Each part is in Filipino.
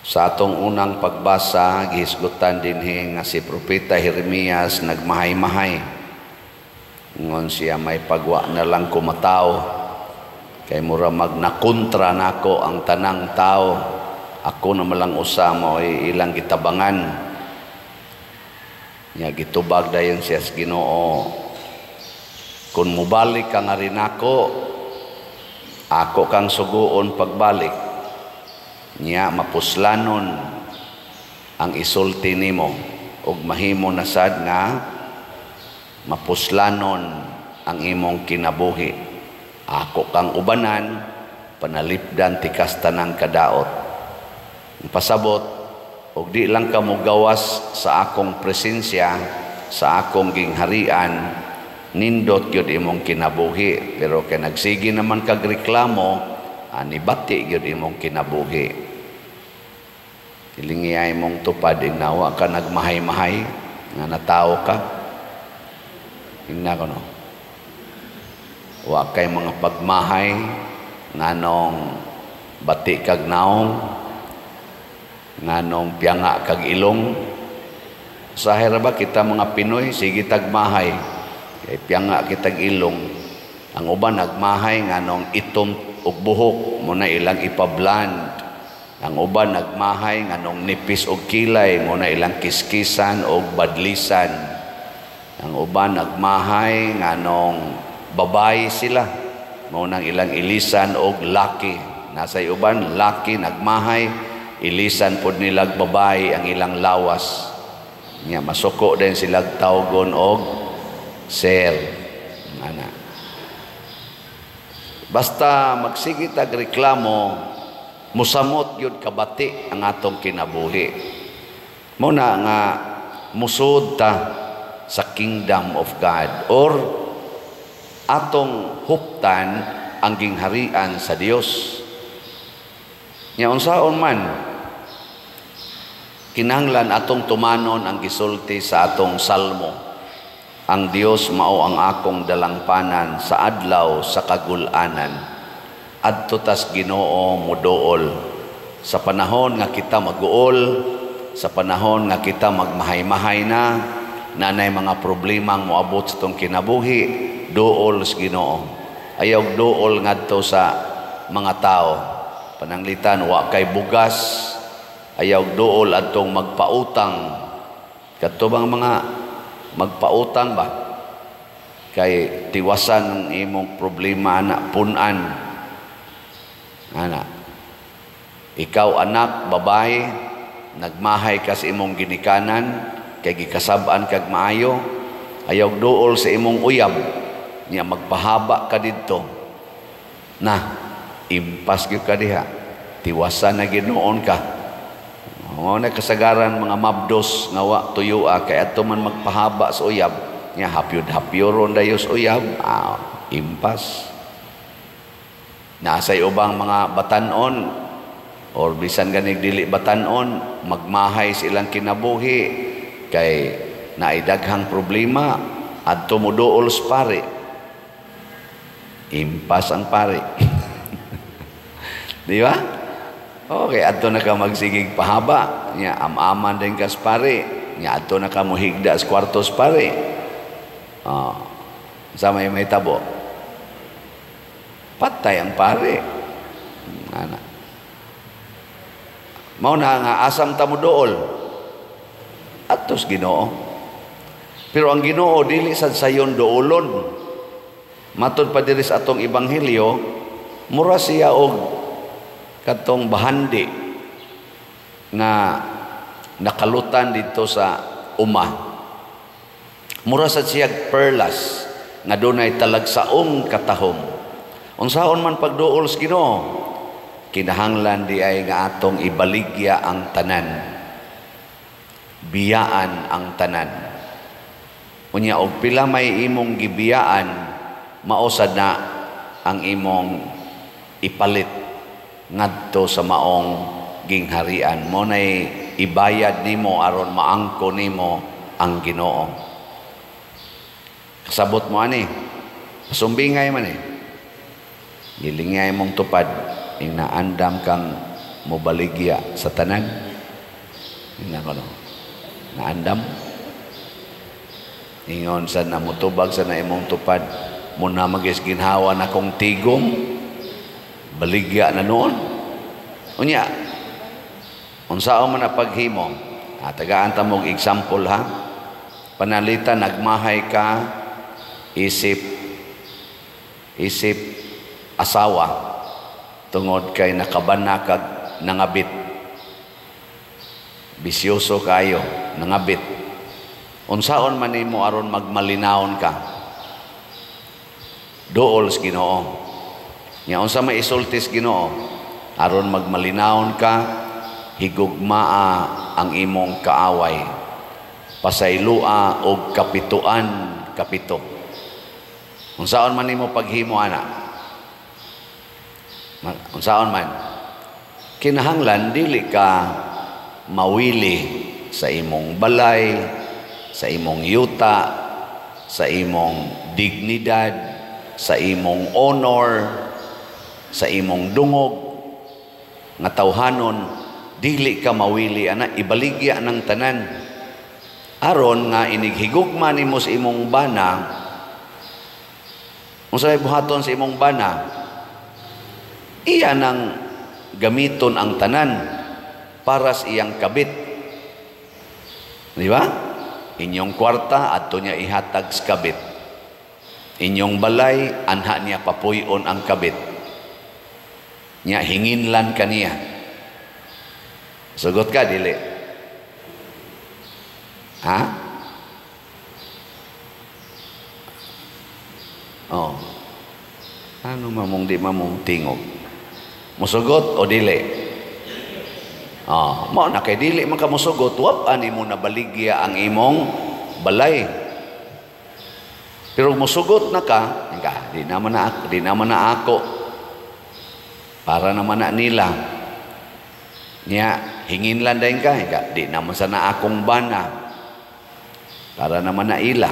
Sa atong unang pagbasa, gihisgutan dinhi nga si Propeta Jeremias nagmahay-mahay. Ngon siya may pagwa na lang kumataw, kay mura magnakontra nako ang tanang tao. Ako na malang usamo ay ilang gitabangan. Nya gitubag dayon siya sa Ginoo. Kung mubalik ka nga rin ako kang suguon pagbalik. Nya mapuslanon ang isulti nimo ug mahimo na sad nga mapuslanon ang imong kinabuhi. Ako kang ubanan, panalipdan tikas tanang kadaot. Pasabot ug di lang ka mo gawas sa akong presensya, sa akong gingharian, nindot gyud imong kinabuhi. Pero kay nagsigi naman kag reklamo, anibati gyud imong kinabuhi. Ilingiyay mong tupad, nawa ka nagmahay-mahay nga natao ka. Ingna ko no. Wa kay mga pagmahay nganong bati kag naong, nganong piyanga kag ilong. Sahira ba kita mga Pinoy sige tagmahay, kay piyanga kitag ilong. Ang uban nagmahay nganong itom ug buhok mo na ilang ipabland. Ang uban nagmahay nganong nipis og kilay mo na ilang kiskisan og badlisan. Ang uban nagmahay nganong babay sila mo nang ilang ilisan og laki. Nasay uban laki nagmahay, ilisan pod nilag babay ang ilang lawas. Nya masuko din silag tawgon og sir. Ana. Basta magsige tag reklamo, musamot yun kabati ang atong kinabuhi. Muna nga musud ta sa kingdom of God or atong huptan ang gingharian sa Dios. Nya unsaon man kinahanglan atong tumanon ang gisulti sa atong salmo. Ang Dios mao ang akong dalangpanan sa adlaw sa kagul-anan. Adto tas Ginoo muduol sa panahon nga kita maguol, sa panahon nga kita magmahay-mahay na, nanay mga problemang moabot sa tong kinabuhi, duol sa Ginoo. Ayaw duol ngadto sa mga tao. Pananglitan wa kay bugas, ayaw duol adtong magpautang. Kadto bang mga magpautang ba? Kay tiwasan ang imong problema na punan. Ana, ikaw anak, babae, nagmahay ka sa imong ginikanan, kay gikasab-an kag maayo, ayaw duol sa imong uyab, niya magpahaba ka dito. Na, impas gyud ka diha, tiwasan na Ginoon ka. O na kasagaran mga mabdos nga wa tuyua, kay ato man magpahaba sa uyab, niya hapyod-hapyoron dayos uyab, impas. Nasay ubang mga batanon or bisan ganig dili batanon, magmahay silang kinabuhi kay naidaghang problema adto mo duol sa pare. Impas ang pare. Di ba? Okay, adto na ka magsigig pahaba, nya amaman din ka sa pare, nya adto na ka mo higda sa kwarto sa pare. Sa may tabo. Patay ang pare. Ana. Mao na nga asam ta mo duol. Atos Ginoo. Pero ang Ginoo dili sad sayon duolon. Matud pa diri sa atong ebanghelyo, mura siya og katong bahandi nga nakalutan dito sa umah. Mura sad siya perlas nga dunay talagsaong katahom. Unsaon man pagduol sa Ginoo, kinahanglan di ay nga atong ibaligya ang tanan, biyaan ang tanan. Unya og pila may imong gibiyaan, mausad na ang imong ipalit ngadto sa maong gingharian. Mo nay ibayad nimo aron maangko nimo ang Ginoo. Kasabot mo ani, sumbingay man Gilingay mong tupad, inaandam kang mobaligya sa tanan. Ina ko no. Naandam. Ingon sa namutubag sa na imong tupad, muna magis ginhawa na kong tigom, baligya na noon. Unya, unsaon man na paghimo, tagaan ta mong example ha, panalita nagmahay ka, isip asawa, tungod kay nakabanakag nangabit, bisyoso kayo, nangabit. Unsaon man nimo aron magmalinawon ka, dool sa Ginoo. Nya unsa may isultis Ginoo aron magmalinawon ka, higugmaa ang imong kaaway, pasaylua og kapito. Unsaon man nimo paghimo ana, unsaon man, kinahanglan dili ka mawili sa imong balay, sa imong yuta, sa imong dignidad, sa imong honor, sa imong dungog nga tawhanon, dili ka mawili ana, ibaligya ng tanan aron nga inighigugma nimo sa imong bana. Unsa may buhaton sa imong bana, iya nang gamiton ang tanan para sa iyang kabit, di ba? Inyong kwarta adto niya ihatag sa kabit, inyong balay anha niya papuyon ang kabit niya, hinginlan kaniya. Sugot ka dili? Ha? Oh. Ano mamong di mamong tingog? Musugot o dili? Mao na kay dili man ka musugot, wap-an imo nabaligya ang imong balay. Pero musugot na ka, di naman na ako. Para naman na nila. Nya hinginlan dayon ka, di naman sana akong bana. Para naman na ila.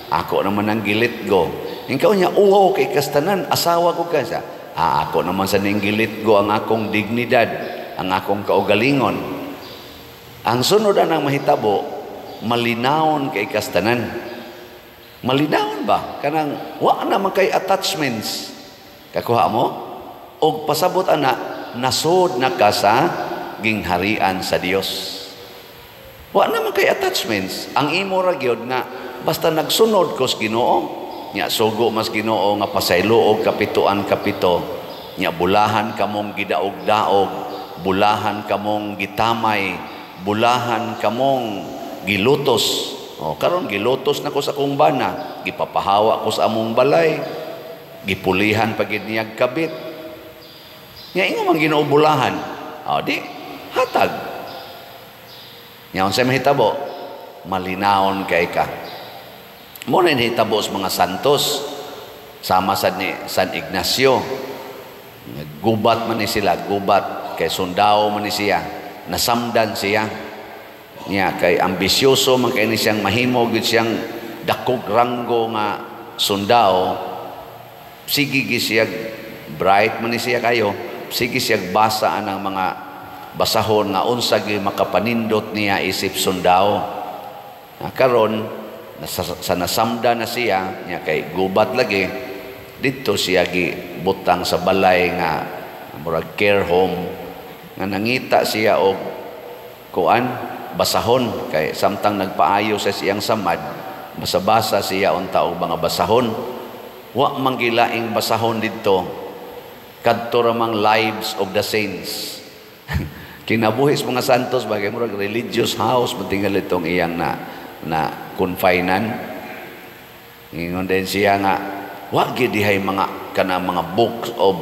Ako naman ang gilit go. Ikaw niya, uhaw kay kastanan, asawa ko ka siya. Ako naman sa ning gilit go ang akong dignidad, ang akong kaugalingon. Ang sunod ang mahitabo, malinawon kay kastanan. Malinawon ba? Kanang wa naman kay attachments. Kakuha mo? O pasabot ana, nasod na ka sa gingharian sa Dios. Wa naman kay attachments. Ang imo ra gyud nga basta nagsunod ko sa Ginoo, nya sugo mas Ginoo nga pasaylo og kapito, nya bulahan kamong gidaog-daog, bulahan kamong gitamay, bulahan kamong gilutos. Karon gilutos na ko sa akong bana, gipapahawa ko sa among balay, gipulihan pagid niyag kabit. Nya ingon man Ginoo bulahan. Di hatag. Nya unsay mahitabo? Malinawon kay ka. Mo na hitabo sa mga santos, sama sa ni San Ignacio. Gubat man ni sila, gubat kay sundao man ni siya, nasamdan siya. Nya kay ambisyoso man kay ni siyang mahimo gid siyang dakog ranggo nga sundao. Sige siya bright man ni siya kayo, sige siya basa anang mga basahon nga unsa gyud makapanindot niya isip sundao. Karon sa nasamda na siya, nya kay gubat lagi, dito siya gibutang sa balay nga murag care home, nga nangita siya og kuan basahon, kay samtang nagpaayo sa siyang samad, basa-basa siya unta og mga basahon. Wa man gilaing basahon didto, kadto ra mang lives of the saints. Kinabuhis mga santos, bagay murag religious house matingal itong iyang na confinan. Ingon din siya nga, wa gid dihay mga kana mga books of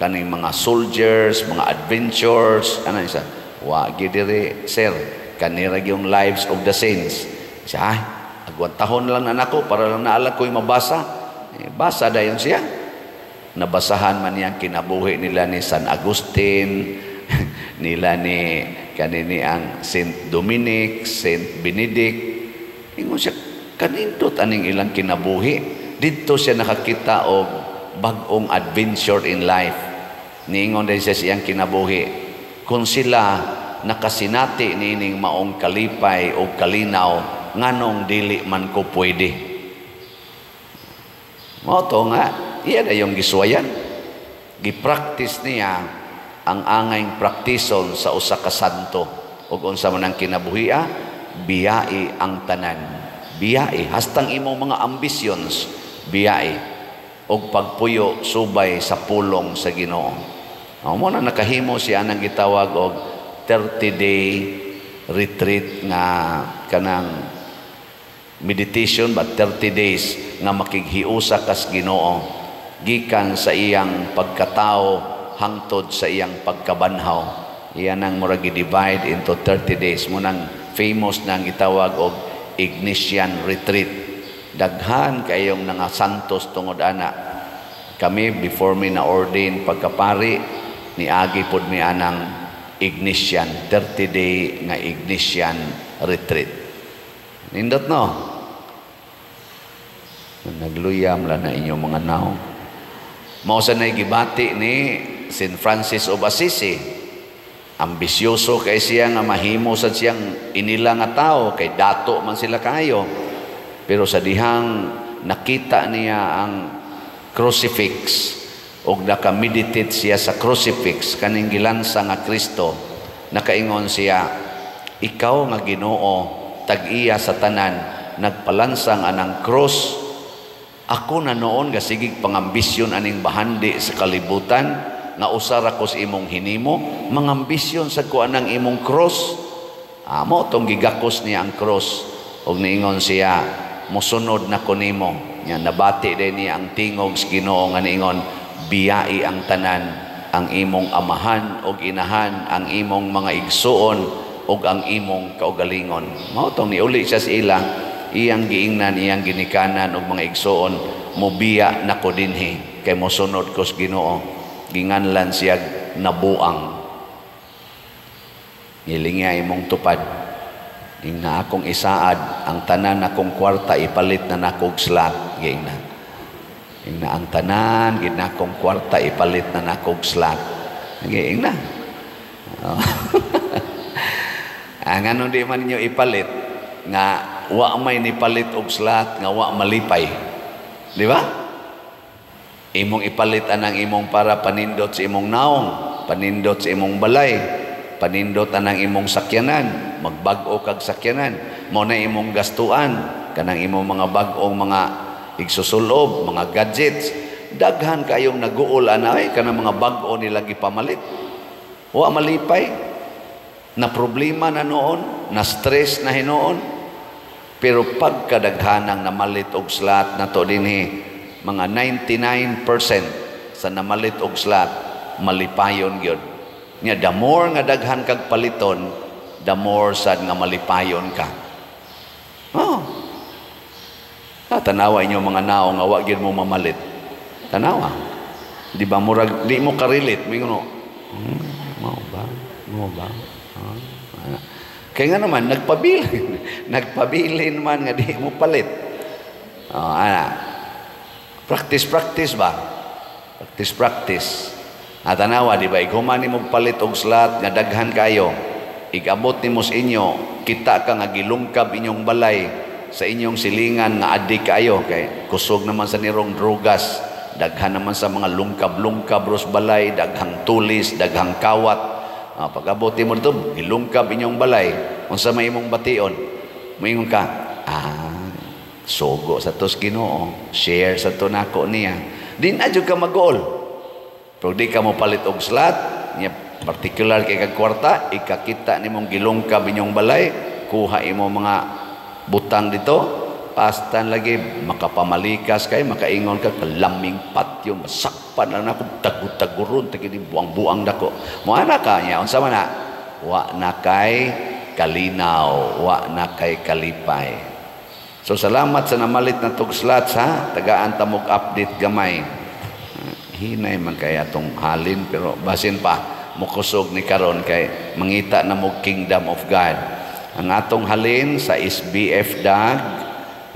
kaning mga soldiers, mga adventures, ano isa? Wa gid diri, sir. Kanira yung lives of the saints. Siya, agwat tahon lang na nako para lang naala ko'y mabasa. Basa dayon siya. Nabasahan man yang kinabuhi nila ni San Agustin, nila ni kanini ang Saint Dominic, Saint Benedict. Ingon siya, kanindot aning ilang kinabuhi. Dito siya nakakita og bag-ong adventure in life. Niingon din siya siyang kinabuhi. Kung sila nakasinati nining maong kalipay o kalinaw, nganong dili man ko pwede. Mao to nga, iyan ay yung giswayan. Gipractice niya ang angayng praktison sa usa ka santo. Ug unsa man ang kinabuhia, biyai ang tanan. Biyai, hastang imong mga ambitions, biyai. Og pagpuyo subay sa pulong sa Ginoo. Mo na nakahimo siya nang gitawag og 30-day retreat nga kanang meditation, but 30 days nga makighiusa kas Ginoo gikan sa iyang pagkatao hangtod sa iyang pagkabanhaw. Iyan ang murag divide into 30 days. Munang famous nang gitawag og Ignatian retreat. Daghan kayong nga santos tungod ana. Kami before mi na ordain pagkapari, niagi pod mi anang Ignatian 30-day nga Ignatian retreat. Nindot no? Nagluyam lang na inyong mga naong. Mausa na gibati ni St. Francis of Assisi. Ambisyoso kay siya nga mahimo sa siyang inila nga tao, kay dato man sila kayo. Pero sa dihang nakita niya ang crucifix o nakameditate siya sa crucifix, kaning gilansa nga Kristo, nakaingon siya, ikaw nga Ginoo, tag-iya sa tanan, nagpalansang anang cross. Ako na noon gasigig pangambisyon aning bahandi sa kalibutan, nga usara ko sa imong hinimo, mangambisyon sa ko anang imong cross. Amo tong gigakos niya ang cross, og niingon siya, musunod na ko nimo. Nya nabati din niya ang tingog sa Ginoo nga niingon, biyai ang tanan, ang imong amahan og inahan, ang imong mga igsuon og ang imong kaugalingon. Mao tong niuli siya sa ila, iyang giingnan, iyang ginikanan og mga igsuon, mobiya na ko dinhi kay mosunod ko sa Ginoo. Ginganlan siya nabuang. Nilingya imong tupad. Ing na akong isaad, ang tanan akong kwarta ipalit na nakog slot. Gingna. Ing na ang tanan, gina akong kwarta ipalit na nakog slot. Ging na. Ang ano di man ninyo ipalit, nga wa may nipalit og slot, nga wa malipay. Di ba? Imong ipalit anang imong para panindot sa imong naong, panindot sa imong balay, panindot anang imong sakyanan, magbag-o kag sakyanan, mo na imong gastuan, kanang imong mga bag-ong mga igsusulob, mga gadgets. Daghan kayong naguol anay kanang mga bag-o nila gipamalit. Wa malipay, na problema na noon, na stress na hinoon. Pero pagkadaghanang namalit og slot na to dinhi, mga 99% sa namalit og slot, malipayon gyud. Nya the more nga daghan kag paliton, the more sad nga malipayon ka. Oh. Tanawa inyo mga nao nga wa gyud mo mamalit. Tanawa. Di ba murag di mo ka-relate, mo ngono. Mao ba? Mao ba? Kaya nga naman nagpabilin man nga di mo palit. Practice ba? Practice. At tanawa, di ba? Iguman ni mo palit og slot nga daghan kayo. Igabot ni mo sa inyo, kita ka nga gilungkab inyong balay sa inyong silingan nga adik kayo. Kay kusog naman sa nirong drugas. Daghan naman sa mga lungkab-lungkab ros balay, daghang tulis, daghang kawat. Pag-abot mo dito, gilungkab inyong balay. Kung sa may imong bation, moingon ka, sogo sa tos Ginoo, share sa to nako niya. Din adyo ka mag-goal. Pero di ka mo palit og slot, niya particular kay kag kwarta, ikakita nimong gilungkab inyong balay, kuha imo mga butang dito, pastan lagi makapamalikas kay makaingon ka kalaming patyo, masakpan lang nako, tagutaguron tagini buang-buang dako. Mo ana ka niya unsa man na? Wa na kay kalinaw, wa na kay kalipay. So salamat sa namalit na tog slots ha. Tagaan ta mog update gamay. Hinay man kay atong halin pero basin pa mukusog ni karon kay mangita na mog Kingdom of God. Ang atong halin sa SBF DAG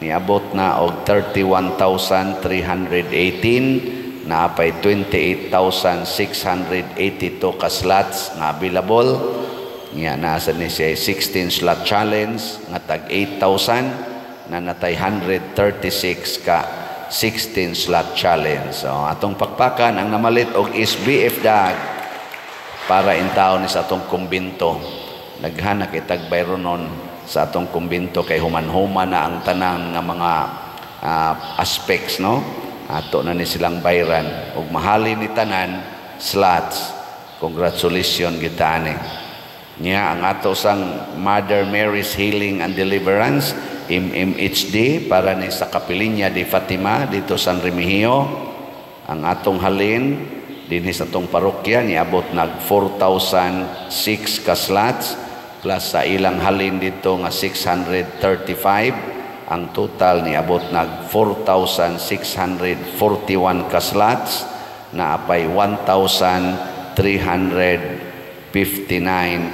niabot na og 31,318 na apay 28,682 ka slots nga available. Nga nasa ni siya 16 slot challenge nga tag 8,000 na natay 136 ka 16 slot challenge. So atong pakpakan ang namalit og SBF dag para intaw ni sa atong kumbinto. Naghanak itag bayronon sa atong kumbinto kay human-human na ang tanang nga mga aspects, no? Ato na ni silang bayran ug mahali ni tanan slots. Congratulations kita ani. Nya ang ato sang Mother Mary's Healing and Deliverance MMHD para ni sa Kapilinya de Fatima dito San Remigio. Ang atong halin dinhi sa atong parokya niabot nag 4,006 ka slots plus sa ilang halin dito nga 635. Ang total niabot nag 4,641 ka slots na apay 1,359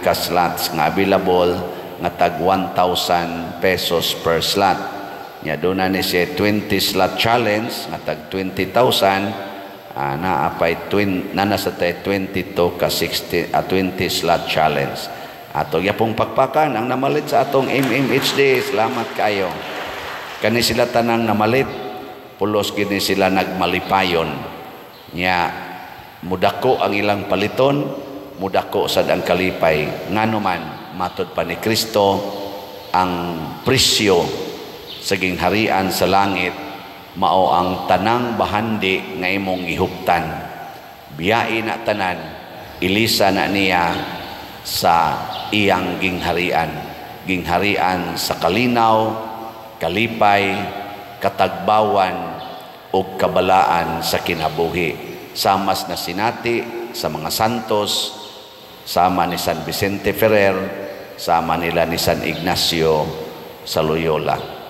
ka slots nga available nga tag 1,000 pesos per slot. Nya doon na ni siya 20 slot challenge nga tag 20,000 na apay nasa tayo 22 ka 20 slot challenge. Ato yapong pakpakan ang namalit sa atong MMHD. Salamat kayo. Kani sila tanang namalit, pulos gini sila nagmalipayon. Nya mudako ang ilang paliton, mudako sad ang kalipay. Nganuman matud pa ni Kristo ang presyo sa gingharian sa langit mao ang tanang bahandi nga imong gihuptan. Biyain na tanan, ilisa na niya sa iyang gingharian. Gingharian sa kalinaw, kalipay, katagbawan o kabalaan sa kinabuhi. Samas na sinati sa mga santos, sama ni San Vicente Ferrer, sama nila ni San Ignacio sa Loyola.